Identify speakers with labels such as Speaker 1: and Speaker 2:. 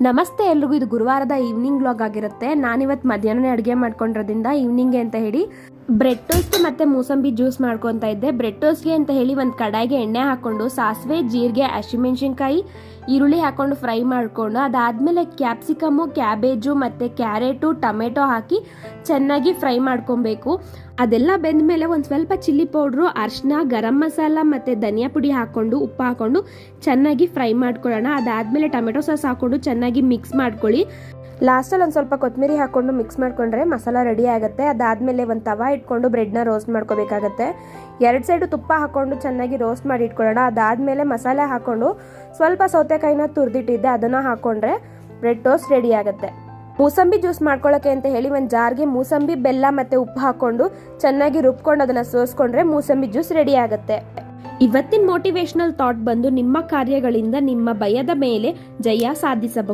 Speaker 1: ನಮಸ್ತೆ ಎಲ್ರಿಗೂ. ಇದು ಗುರುವಾರದ ಈವ್ನಿಂಗ್ ವ್ಲಾಗ್ ಆಗಿರುತ್ತೆ. ನಾನಿವತ್ತು ಮಧ್ಯಾಹ್ನ ಅಡುಗೆ ಮಾಡ್ಕೊಂಡಿರೋದ್ರಿಂದ ಈವ್ನಿಂಗ್ಗೆ ಅಂತ ಹೇಳಿ ಬ್ರೆಡ್ ಟೋಸ್ಟ್ ಮತ್ತು ಮೂಸಂಬಿ ಜ್ಯೂಸ್ ಮಾಡ್ಕೊತಾ ಇದ್ದೆ. ಬ್ರೆಡ್ ಟೋಸ್ಟ್ಗೆ ಅಂತ ಹೇಳಿ ಒಂದು ಕಡಾಯಿಗೆ ಎಣ್ಣೆ ಹಾಕ್ಕೊಂಡು ಸಾಸಿವೆ, ಜೀರಿಗೆ, ಹಸಿಮೆಣಸಿನ್ಕಾಯಿ, ಈರುಳ್ಳಿ ಹಾಕ್ಕೊಂಡು ಫ್ರೈ ಮಾಡಿಕೊಂಡು ಅದಾದಮೇಲೆ ಕ್ಯಾಪ್ಸಿಕಮ್ಮು, ಕ್ಯಾಬೇಜು ಮತ್ತು ಕ್ಯಾರೆಟು, ಟೊಮೆಟೊ ಹಾಕಿ ಚೆನ್ನಾಗಿ ಫ್ರೈ ಮಾಡ್ಕೊಬೇಕು. ಅದೆಲ್ಲ ಬೆಂದಮೇಲೆ ಒಂದು ಸ್ವಲ್ಪ ಚಿಲ್ಲಿ ಪೌಡ್ರು, ಅರಿಶಿನ, ಗರಂ ಮಸಾಲ ಮತ್ತು ಧನಿಯಾ ಪುಡಿ ಹಾಕ್ಕೊಂಡು ಉಪ್ಪು ಹಾಕ್ಕೊಂಡು ಚೆನ್ನಾಗಿ ಫ್ರೈ ಮಾಡ್ಕೊಳ್ಳೋಣ. ಅದಾದಮೇಲೆ ಟೊಮೆಟೊ ಸಾಸ್ ಹಾಕ್ಕೊಂಡು ಚೆನ್ನಾಗಿ ಮಿಕ್ಸ್ ಮಾಡ್ಕೊಳ್ಳಿ. ಲಾಸ್ಟಲ್ಲಿ ಒಂದು ಸ್ವಲ್ಪ ಕೊತ್ತಂಬರಿ ಹಾಕ್ಕೊಂಡು ಮಿಕ್ಸ್ ಮಾಡ್ಕೊಂಡ್ರೆ ಮಸಾಲ ರೆಡಿ ಆಗುತ್ತೆ. ಅದಾದಮೇಲೆ ಒಂದು ತವಾ ಇಟ್ಕೊಂಡು ಬ್ರೆಡ್ನ ರೋಸ್ಟ್ ಮಾಡ್ಕೋಬೇಕಾಗತ್ತೆ. 2 ಸೈಡು ತುಪ್ಪ ಹಾಕ್ಕೊಂಡು ಚೆನ್ನಾಗಿ ರೋಸ್ಟ್ ಮಾಡಿ ಇಟ್ಕೊಳ್ಳೋಣ. ಅದಾದಮೇಲೆ ಮಸಾಲೆ ಹಾಕ್ಕೊಂಡು ಸ್ವಲ್ಪ ಸೌತೆಕಾಯಿನ ತುರಿದಿಟ್ಟಿದ್ದೆ ಅದನ್ನು ಹಾಕ್ಕೊಂಡ್ರೆ ಬ್ರೆಡ್ ಟೋಸ್ಟ್ ರೆಡಿ ಆಗುತ್ತೆ. ಮೂಸಂಬಿ ಜ್ಯೂಸ್ ಮಾಡ್ಕೊಳ್ಳೋಕ್ಕೆ ಅಂತ ಹೇಳಿ ಒಂದು ಜಾರ್ಗೆ ಮೂಸಂಬಿ, ಬೆಲ್ಲ ಮತ್ತು ಉಪ್ಪು ಹಾಕ್ಕೊಂಡು ಚೆನ್ನಾಗಿ ರುಬ್ಕೊಂಡು ಅದನ್ನು ಸೋಸ್ಕೊಂಡ್ರೆ ಮೂಸಂಬಿ ಜ್ಯೂಸ್ ರೆಡಿ ಆಗುತ್ತೆ. ಇವತ್ತಿನ ಮೋಟಿವೇಶನಲ್ ಥಾಟ್ ಬಂದು, ನಿಮ್ಮ ಕಾರ್ಯಗಳಿಂದ ನಿಮ್ಮ ಭಯದ ಮೇಲೆ ಜಯ ಸಾಧಿಸಬಹುದು.